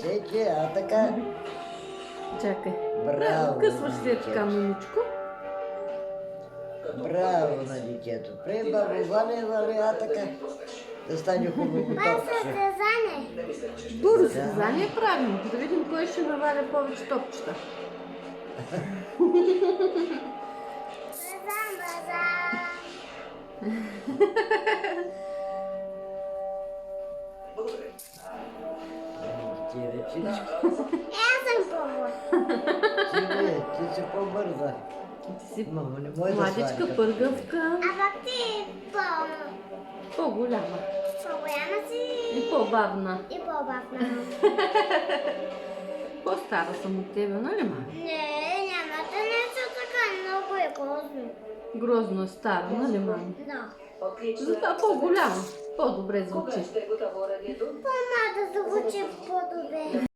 Чече, а така. Чакай. Браво. Късваш на ли така, детето. мамичко? Браво на детето. При бабо Ваня, вали, а така. Да стане хубаво Това е топче. състезание. Добро състезание е правилно. Да видим кой ще наваля повече топчета. Базан, базан. Ти вече. Аз съм пробвала. Ти си по-бърза. Ти си Мамо, не може да младичка, сваля. пъргавка, А пък ти по-голяма по-голяма си и по-бавна. и по-бавна. По-стара съм от тебе, нали, ма? Не, няма да не са така, много е грозно. Грозно е стара, нали, мама? Да. Затова по-голяма, по-добре звучи. По-малко да звучи по-добре.